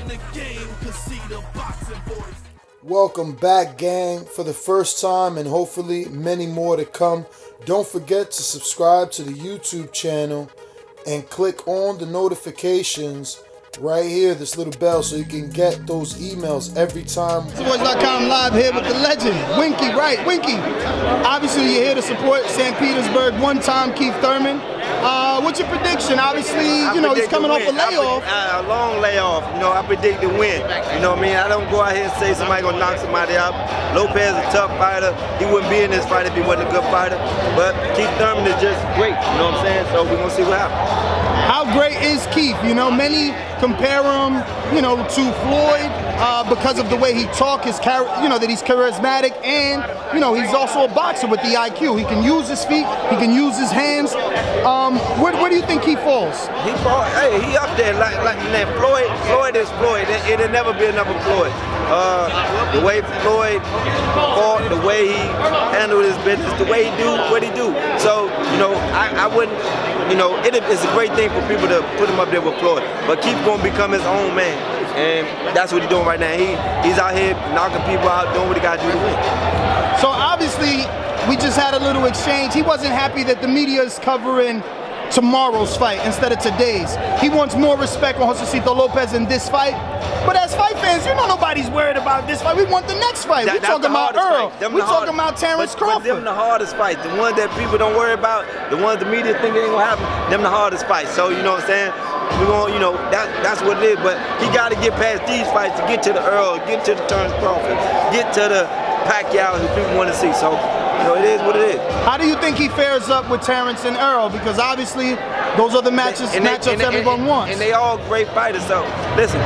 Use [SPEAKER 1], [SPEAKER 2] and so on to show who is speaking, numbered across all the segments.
[SPEAKER 1] the game can see the boxing voice.
[SPEAKER 2] Welcome back, gang, for the first time and hopefully many more to come. Don't forget to subscribe to the YouTube channel and click on the notifications right here, this little bell, so you can get those emails every time.
[SPEAKER 3] ThaBoxingvoice.com live here with the legend, Winky Wright. Winky, obviously you're here to support St. Petersburg one-time Keith Thurman. What's your prediction? Obviously, he's coming off a layoff.
[SPEAKER 4] A long layoff. I predict the win. You know what I mean? I don't go out here and say somebody's going to knock somebody out. Lopez is a tough fighter. He wouldn't be in this fight if he wasn't a good fighter. But Keith Thurman is just great. You know what I'm saying? So we're going to see what happens.
[SPEAKER 3] How great is Keith? Many compare him, to Floyd because of the way he talks, that he's charismatic, and he's also a boxer with the IQ. He can use his feet, he can use his hands. Where do you think he falls?
[SPEAKER 4] He up there like man. Floyd is Floyd. It'll never be another Floyd. The way Floyd fought, the way he handled his business, the way he do what he do. So I wouldn't. It's a great thing for people to put him up there with Floyd, but Keith gonna become his own man, and that's what he's doing right now. He's out here knocking people out, doing what he gotta do to win.
[SPEAKER 3] So obviously, we just had a little exchange. He wasn't happy that the media is covering tomorrow's fight instead of today's. He wants more respect on Josecito Lopez in this fight. But as fight fans, nobody's worried about this fight. We want the next fight. We're talking about Errol. We're talking about Terence Crawford.
[SPEAKER 4] But them the hardest fights. The ones that people don't worry about, the ones the media think ain't gonna happen, them the hardest fights. So you know what I'm saying? We're gonna, that's what it is. But he gotta get past these fights to get to the Errol, get to the Terence Crawford, get to the Pacquiao who people want to see. So it is what it is.
[SPEAKER 3] How do you think he fares up with Terence and Errol? Because obviously those are the matchups everyone wants.
[SPEAKER 4] And they all great fighters. So listen,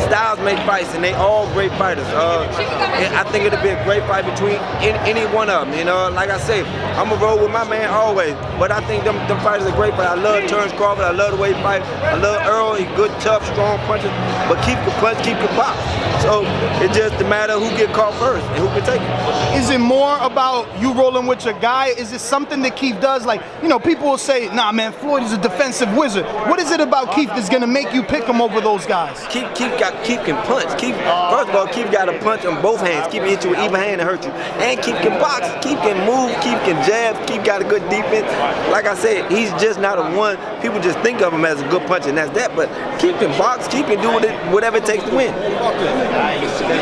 [SPEAKER 4] styles make fights, and they all great fighters. I think it'll be a great fight between any one of them. Like I say, I'm gonna roll with my man always. But I think them fighters are great fighters. I love Terence Crawford. I love the way he fights. I love Errol. He's good, tough, strong puncher. But Keith can punch, Keith can box. So it's just a matter of who get caught first and who can take it.
[SPEAKER 3] Is it more about you rolling with your guy? Is it something that Keith does? Like, people will say, nah, man, Floyd is a defensive wizard. What is it about Keith that's going to make you pick him over those guys?
[SPEAKER 4] Keith can punch. First of all, Keith got a punch on both hands. Keith hit you with even hand and hurt you. And Keith can box. Keith can move. Keith can jab. Keith got a good defense. Like I said, he's just not a one. People just think of him as a good puncher, and that's that. But Keith can box. Keith can do whatever it takes to win.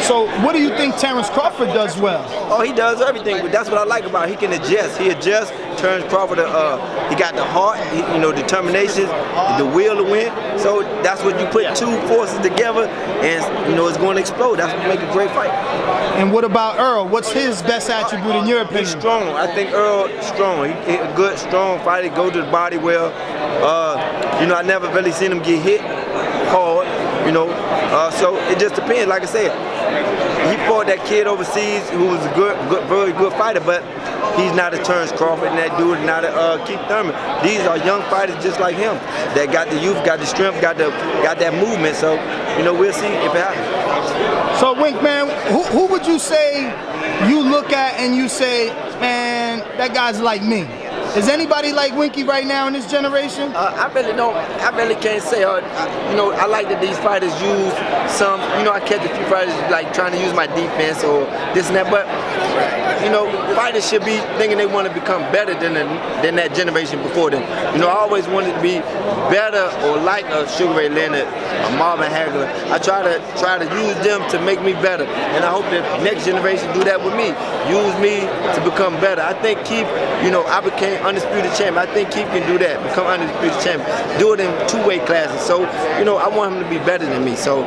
[SPEAKER 3] So what do you think Terence Crawford does well?
[SPEAKER 4] Oh, he does everything, but that's what I like about him. He can adjust. He adjusts. Terence Crawford, he got the heart, determination, the will to win. So that's what you put two forces together, and it's going to explode. That's what makes a great fight.
[SPEAKER 3] And what about Errol? What's his best attribute in your opinion?
[SPEAKER 4] He's strong. I think Errol is strong. He's a good, strong fighter. He goes to the body well. I never really seen him get hit hard. So it just depends. Like I said, he fought that kid overseas who was a very good fighter, but he's not a Terence Crawford, and that dude is not a Keith Thurman. These are young fighters just like him that got the youth, got the strength, got that movement. So we'll see if it happens.
[SPEAKER 3] So Wink, man, who would you say you look at and you say, man, that guy's like me? Is anybody like Winky right now in this generation?
[SPEAKER 4] I really can't say. I like that these fighters use some. I catch a few fighters like trying to use my defense or this and that. But fighters should be thinking they want to become better than that generation before them. I always wanted to be better or like a Sugar Ray Leonard, a Marvin Hagler. I try to use them to make me better, and I hope that next generation do that with me. Use me to become better. I think Keith, I became undisputed champion. I think Keith can do that, become undisputed champion. Do it in two-weight classes. So, I want him to be better than me. So,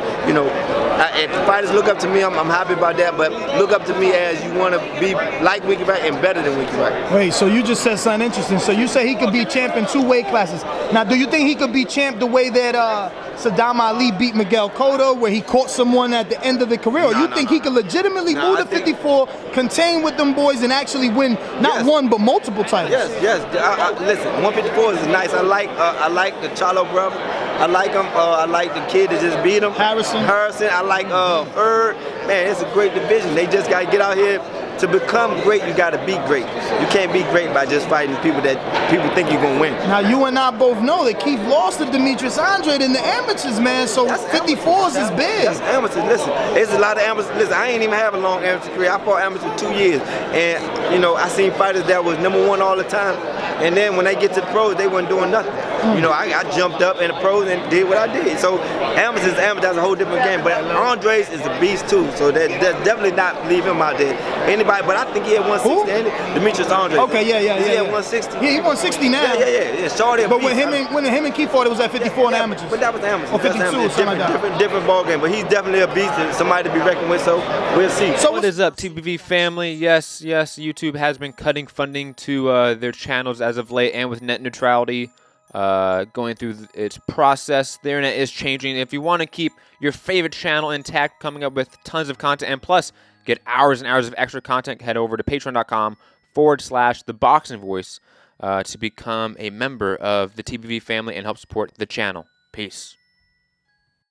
[SPEAKER 4] if fighters look up to me, I'm happy about that. But look up to me as you want to be like Winky Wright and better than Winky Wright.
[SPEAKER 3] Wait, so you just said something interesting. So you say he could be champ in two-weight classes. Now, do you think he could be champ the way that Saddam Ali beat Miguel Cotto, where he caught someone at the end of the career? Or you think he could legitimately move to 54, contain with them boys, and actually win not one but multiple titles?
[SPEAKER 4] Yes. Listen, 154 is nice. I like the Charlo brother. I like him. I like the kid that just beat him.
[SPEAKER 3] Harrison.
[SPEAKER 4] I like Bird. Man, it's a great division. They just got to get out here, to become great, you got to be great. You can't be great by just fighting people that people think you're going to win.
[SPEAKER 3] Now, you and I both know that Keith lost to Demetrius Andrade in the amateurs, man, so 54s is big.
[SPEAKER 4] That's amateurs. Listen, there's a lot of amateurs. Listen, I ain't even have a long amateur career. I fought amateurs for 2 years. And, you know, I seen fighters that was #1 all the time. And then when they get to the pros, they wasn't doing nothing. You know, I jumped up in the pros and did what I did. So amateurs, that's a whole different game. But Andres is a beast too. So that's definitely not leave him out there. Anybody, but I think he had 160. Demetrius Andrade.
[SPEAKER 3] Okay, yeah.
[SPEAKER 4] He had 160.
[SPEAKER 3] Yeah, he 160 now.
[SPEAKER 4] Yeah. Shorty.
[SPEAKER 3] But when him and Keith fought, it was at 54 in amateurs.
[SPEAKER 4] But that was amateurs.
[SPEAKER 3] Or 52, something like that.
[SPEAKER 4] Different ball game. But he's definitely a beast and somebody to be reckoned with. So we'll see.
[SPEAKER 5] So what is up, TBV family? Yes, YouTube has been cutting funding to their channels as of late, and with net neutrality going through its process, the internet is changing. If you want to keep your favorite channel intact, coming up with tons of content, and plus get hours and hours of extra content, head over to patreon.com/ThaBoxingVoice to become a member of the TBV family and help support the channel. Peace.